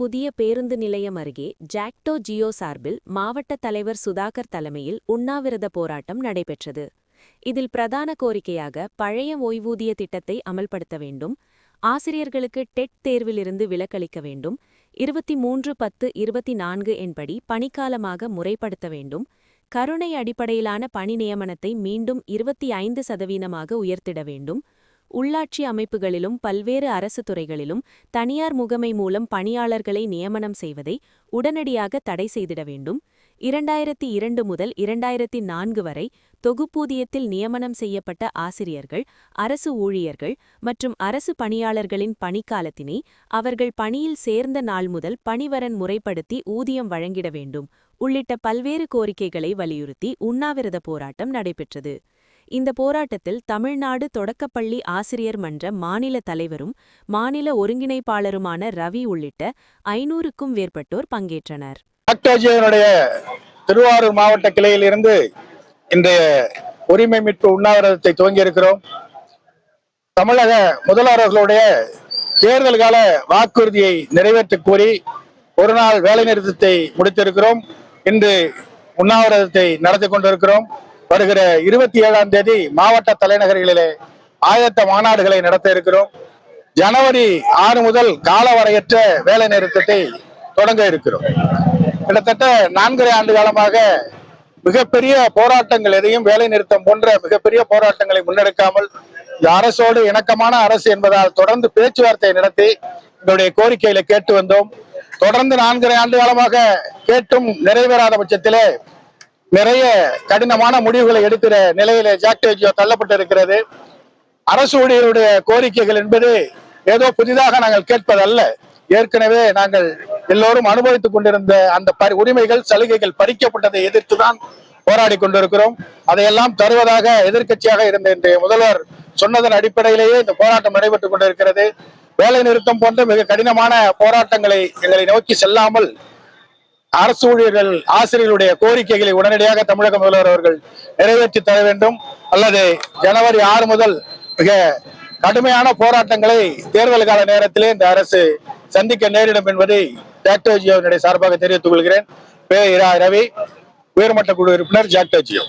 புதிய பேருந்து நிலையம் அருகே ஜாக்டோ ஜியோ சார்பில் மாவட்ட தலைவர் சுதாகர் தலைமையில் உண்ணாவிரத போராட்டம் நடைபெற்றது. இதில் பிரதான கோரிக்கையாக பழைய ஓய்வூதிய திட்டத்தை அமல்படுத்த வேண்டும், ஆசிரியர்களுக்கு டெட் தேர்விலிருந்து விலக்களிக்க வேண்டும், 23/10/24 என்படி பணிக்காலமாக முறைப்படுத்த வேண்டும், கருணை அடிப்படையிலான பணி நியமனத்தை மீண்டும் 25% உயர்த்திட வேண்டும், உள்ளாட்சி அமைப்புகளிலும் பல்வேறு அரசு துறைகளிலும் தனியார் முகமை மூலம் பணியாளர்களை நியமனம் செய்வதை உடனடியாக தடை செய்திட வேண்டும், 2002 முதல் 2004 வரை தொகுப்பூதியத்தில் நியமனம் செய்யப்பட்ட ஆசிரியர்கள், அரசு ஊழியர்கள் மற்றும் அரசு பணியாளர்களின் பணிக்காலத்தினை அவர்கள் பணியில் சேர்ந்த நாள் முதல் பணிவரன் முறைப்படுத்தி ஊதியம் வழங்கிட வேண்டும் உள்ளிட்ட பல்வேறு கோரிக்கைகளை வலியுறுத்தி உண்ணாவிரத போராட்டம் நடைபெற்றது. இந்த போராட்டத்தில் தமிழ்நாடு தொடக்கப்பள்ளி ஆசிரியர் மன்ற மாநில தலைவரும் மாநில ஒருங்கிணைப்பாளருமான ரவி உள்ளிட்ட 500க்கும் மேற்பட்டோர் பங்கேற்றனர். திருவாரூர் மாவட்ட கிளையில் இருந்து இன்றைய உரிமை மீட்பு உண்ணாவிரதத்தை துவங்கியிருக்கிறோம். தமிழக முதல்வர்களுடைய தேர்தல் கால வாக்குறுதியை நிறைவேற்ற கோரி ஒரு நாள் வேலைநிறுத்தத்தை முடித்திருக்கிறோம். இன்று உண்ணாவிரதத்தை நடத்தி கொண்டிருக்கிறோம். வருகிற 27ஆம் தேதி மாவட்ட தலைநகர்களிலே ஆயத்த மாநாடுகளை நடத்த இருக்கிறோம். ஜனவரி 6 முதல் காலவரையற்ற வேலை நிறுத்தத்தை தொடங்க இருக்கிறோம். கிட்டத்தட்ட 4.5 ஆண்டு காலமாக மிகப்பெரிய போராட்டங்கள் எதையும் வேலை நிறுத்தம் போன்ற மிகப்பெரிய போராட்டங்களை முன்னெடுக்காமல் இந்த அரசோடு இணக்கமான அரசு என்பதால் தொடர்ந்து பேச்சுவார்த்தை நடத்தி எங்களுடைய கோரிக்கைகளை கேட்டு வந்தோம். தொடர்ந்து 4.5 ஆண்டு காலமாக கேட்டும் நிறைவேறாத பட்சத்திலே நிறைய கடினமான முடிவுகளை எடுக்கிற நிலையில ஜாக்டோ ஜியோ தள்ளப்பட்டு இருக்கிறது. அரசு ஊழியருடைய கோரிக்கைகள் என்பது ஏதோ புதிதாக நாங்கள் கேட்பதல்ல. ஏற்கனவே நாங்கள் எல்லோரும் அனுபவித்துக் கொண்டிருந்த அந்த உரிமைகள், சலுகைகள் பறிக்கப்பட்டதை எதிர்த்துதான் போராடி கொண்டிருக்கிறோம். அதையெல்லாம் தருவதாக எதிர்க்கட்சியாக இருந்த இன்றைய முதல்வர் சொன்னதன் அடிப்படையிலேயே இந்த போராட்டம் நடைபெற்றுக் கொண்டிருக்கிறது. வேலை நிறுத்தம் போன்ற மிக கடினமான போராட்டங்களை எங்களை நோக்கி செல்லாமல் அரசு ஊழியர்கள், ஆசிரியர்களுடைய கோரிக்கைகளை உடனடியாக தமிழக முதல்வர் அவர்கள் நிறைவேற்றி தர வேண்டும். அல்லது ஜனவரி 6 முதல் மிக கடுமையான போராட்டங்களை தேர்தல் கால நேரத்திலே இந்த அரசு சந்திக்க நேரிடும் என்பதை ஜாக்டோ ஜியோவினுடைய சார்பாக தெரிவித்துக் கொள்கிறேன். ரவி, உயர்மட்ட குழு உறுப்பினர், ஜாக்டோ ஜியோ.